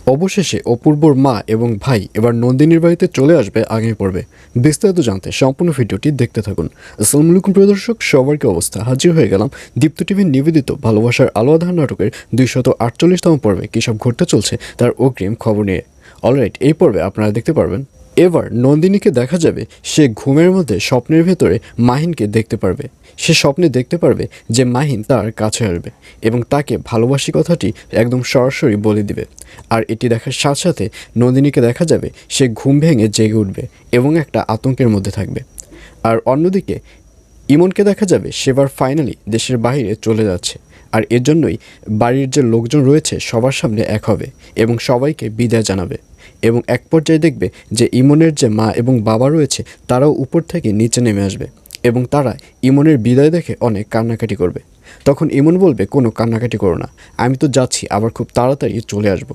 অবশেষে অপূর্বর মা এবং ভাই এবার নন্দিনীর বাড়িতে চলে আসবে আগামী পর্বে। বিস্তারিত জানতে সম্পূর্ণ ভিডিওটি দেখতে থাকুন। আসসালামু আলাইকুম প্রিয় দর্শক, সবার কি অবস্থা? হাজির হয়ে গেলাম দীপ্ত টিভির নিবেদিত ভালোবাসার আলো আঁধার নাটকের 248তম পর্বে কী সব ঘটতে চলছে তার অগ্রিম খবর নিয়ে। অলরাইট, এই পর্বে আপনারা দেখতে পারবেন এবার নন্দিনীকে দেখা যাবে সে ঘুমের মধ্যে স্বপ্নের ভেতরে মাহিনকে দেখতে পারবে। সে স্বপ্নে দেখতে পারবে যে মাহিন তার কাছে আসবে এবং তাকে ভালোবাসি কথাটি একদম সরাসরি বলে দিবে। আর এটি দেখার সাথে সাথে নন্দিনীকে দেখা যাবে সে ঘুম ভেঙে জেগে উঠবে এবং একটা আতঙ্কের মধ্যে থাকবে। আর অন্যদিকে ইমনকে দেখা যাবে সেবার ফাইনালি দেশের বাইরে চলে যাচ্ছে। আর এর জন্যই বাড়ির যে লোকজন রয়েছে সবার সামনে এক হবে এবং সবাইকে বিদায় জানাবে। এবং এক পর্যায়ে দেখবে যে ইমনের যে মা এবং বাবা রয়েছে তারাও উপর থেকে নিচে নেমে আসবে এবং তারা ইমনের বিদায় দেখে অনেক কান্নাকাটি করবে। তখন ইমন বলবে, কোনো কান্নাকাটি করো না, আমি তো যাচ্ছি, আবার খুব তাড়াতাড়ি চলে আসব।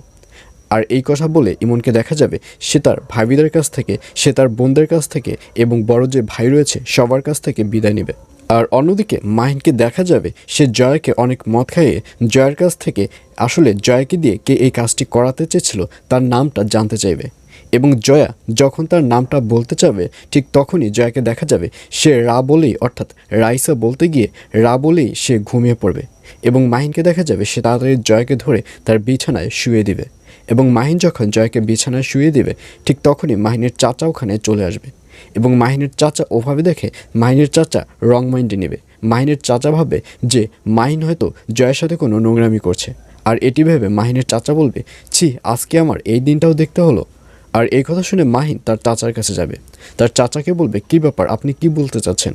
আর এই কথা বলে ইমনকে দেখা যাবে সে তার ভাবিদের কাছ থেকে, সে তার বোনদের কাছ থেকে এবং বড় যে ভাই রয়েছে সবার কাছ থেকে বিদায় নেবে। আর অন্যদিকে মাহিনকে দেখা যাবে সে জয়াকে অনেক মদ খাইয়ে জয়ার কাছ থেকে আসলে জয়াকে দিয়ে কে এই কাজটি করাতে চেয়েছিল তার নামটা জানতে চাইবে। এবং জয়া যখন তার নামটা বলতে চাবে ঠিক তখনই জয়াকে দেখা যাবে সে রা বলেই, অর্থাৎ রাইসা বলতে গিয়ে রা বলেই সে ঘুমিয়ে পড়বে। এবং মাহিনকে দেখা যাবে সে তাড়াতাড়ি জয়াকে ধরে তার বিছানায় শুয়ে দিবে। এবং মাহিন যখন জয়াকে বিছানায় শুয়ে দিবে ঠিক তখনই মাহিনের চাচা ওখানে চলে আসবে। এবং মাহিনের চাচা ওভাবে দেখে মাহিনের চাচা রং মাইন্ডে নেবে। মাহিনের চাচা ভাবে যে মাহিন হয়তো জয়ের সাথে কোনো নোংরামি করছে। আর এটি ভেবে মাহিনের চাচা বলবে, ছি, আজকে আমার এই দিনটাও দেখতে হলো। আর এই কথা শুনে মাহিন তার চাচার কাছে যাবে। তার চাচাকে বলবে, কী ব্যাপার, আপনি কি বলতে চাচ্ছেন?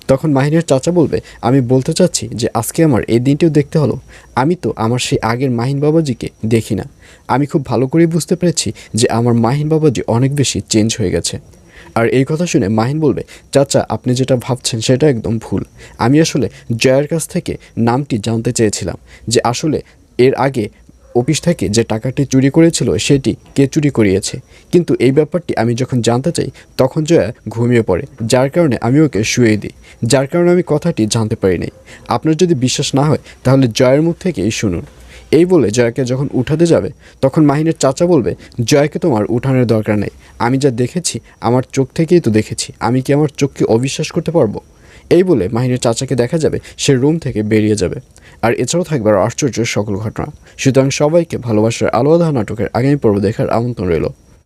তখন মাহিনের চাচা বলবে, আমি বলতে চাচ্ছি যে আজকে আমার এই দিনটিও দেখতে হলো। আমি তো আমার সেই আগের মাহিন বাবাজিকে দেখি না। আমি খুব ভালো করেই বুঝতে পেরেছি যে আমার মাহিন বাবাজি অনেক বেশি চেঞ্জ হয়ে গেছে। আর এই কথা শুনে মাহিন বলবে, চাচা, আপনি যেটা ভাবছেন সেটা একদম ভুল। আমি আসলে জয়ার কাছ থেকে নামটি জানতে চেয়েছিলাম যে আসলে এর আগে অফিস থেকে যে টাকাটি চুরি করেছিল সেটি কে চুরি করিয়েছে। কিন্তু এই ব্যাপারটি আমি যখন জানতে চাই তখন জয়া ঘুমিয়ে পড়ে, যার কারণে আমি ওকে শুয়ে দিই, যার কারণে আমি কথাটি জানতে পারি নাই। আপনার যদি বিশ্বাস না হয় তাহলে জয়ের মুখ থেকেই শুনুন। এই বলে জয়াকে যখন উঠাতে যাবে তখন মাহিনের চাচা বলবে, জয়াকে তোমার উঠানোর দরকার নেই, আমি যা দেখেছি আমার চোখ থেকেই তো দেখেছি, আমি কি আমার চোখকে অবিশ্বাস করতে পারবো? এই বলে মাহিনের চাচাকে দেখা যাবে সে রুম থেকে বেরিয়ে যাবে। আর এছাড়াও থাকবে আশ্চর্য সকল ঘটনা। সুতরাং সবাইকে ভালোবাসার আলো আঁধার নাটকের আগামী পর্ব দেখার আমন্ত্রণ রইল।